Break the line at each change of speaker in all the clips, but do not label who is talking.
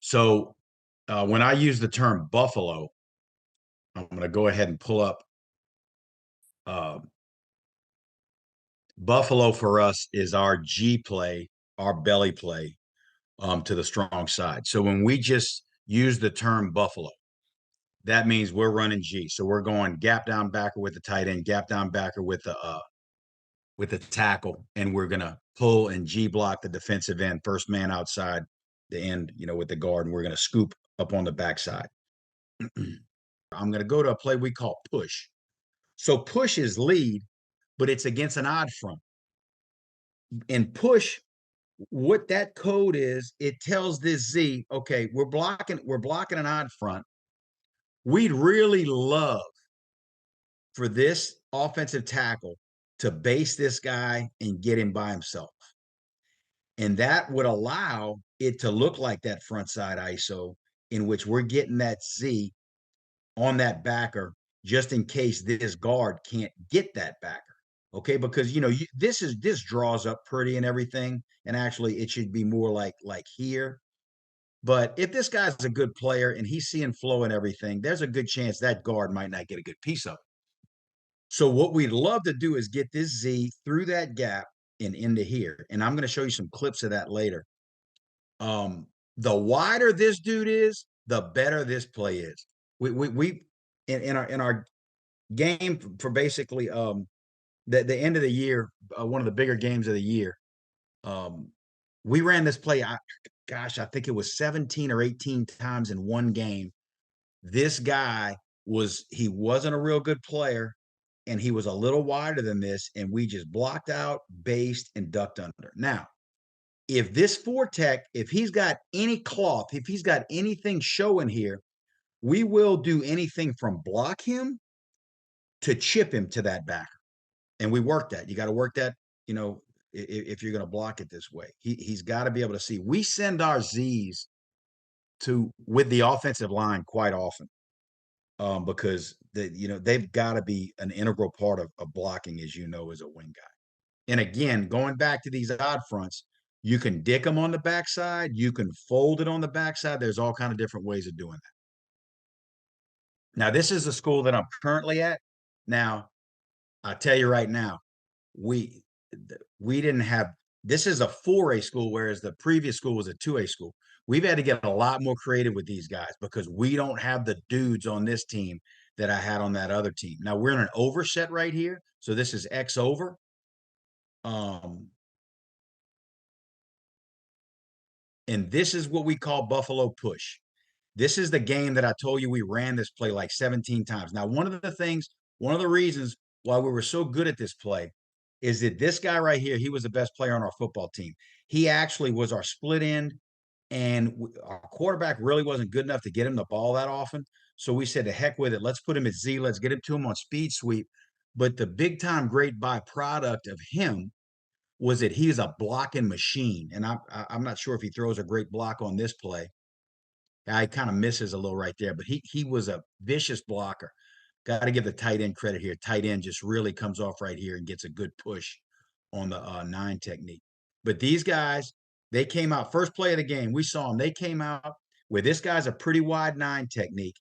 So when I use the term buffalo, I'm going to go ahead and pull up. Uh, Buffalo for us is our G play, our belly play to the strong side. So when we just use the term buffalo, that means we're running G. So we're going gap down backer with the tight end, gap down backer with the tackle, and we're gonna pull and G block the defensive end, first man outside the end, with the guard, and we're gonna scoop up on the backside. I'm gonna go to a play we call push. So push is lead, but it's against an odd front. And push, what that code is, it tells this Z, okay, we're blocking an odd front. We'd really love for this offensive tackle to base this guy and get him by himself. And that would allow it to look like that front side ISO in which we're getting that Z on that backer just in case this guard can't get that backer. Okay, because this draws up pretty and everything, and actually it should be more like here. But if this guy's a good player and he's seeing flow and everything, there's a good chance that guard might not get a good piece of it. So what we'd love to do is get this Z through that gap and into here. And I'm going to show you some clips of that later. The wider this dude is, the better this play is. We in our game for basically the end of the year, one of the bigger games of the year. We ran this play. I think it was 17 or 18 times in one game. This guy he wasn't a real good player, and he was a little wider than this, and we just blocked out, based, and ducked under. Now, if this four-tech, if he's got any cloth, if he's got anything showing here, we will do anything from block him to chip him to that backer. And we work that. You got to work that, if you're going to block it this way. He's got to be able to see. We send our Z's with the offensive line quite often. Because they've got to be an integral part of blocking, as as a wing guy. And again, going back to these odd fronts, you can dick them on the backside, you can fold it on the backside. There's all kind of different ways of doing that. Now, this is the school that I'm currently at. Now, I'll tell you right now, we didn't have, this is a 4A school, whereas the previous school was a 2A school. We've had to get a lot more creative with these guys because we don't have the dudes on this team that I had on that other team. Now we're in an overset right here. So this is X over. And this is what we call Buffalo push. This is the game that I told you we ran this play like 17 times. Now, one of the reasons why we were so good at this play is that this guy right here, he was the best player on our football team. He actually was our split end, and our quarterback really wasn't good enough to get him the ball that often. So we said, to heck with it. Let's put him at Z. Let's get him to him on speed sweep. But the big time great byproduct of him was that he's a blocking machine. And I'm not sure if he throws a great block on this play. I kind of misses a little right there, but he was a vicious blocker. Got to give the tight end credit here. Tight end just really comes off right here and gets a good push on the 9 technique. But these guys, they came out first play of the game. We saw them. They came out with this guy's a pretty wide 9 technique.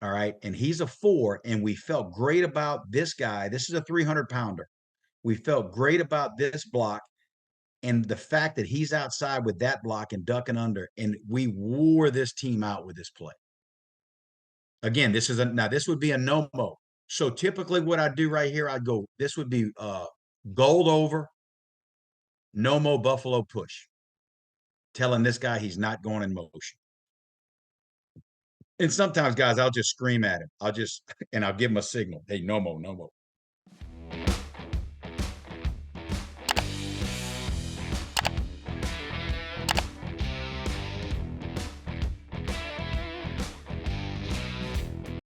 All right. And he's a 4. And we felt great about this guy. This is a 300-pounder. We felt great about this block and the fact that he's outside with that block and ducking under. And we wore this team out with this play. Again, this would be a no-mo. So typically what I do right here, this would be gold over, no-mo Buffalo push, telling this guy he's not going in motion. And sometimes, guys, I'll just scream at him. I'll give him a signal. Hey, no-mo, no-mo.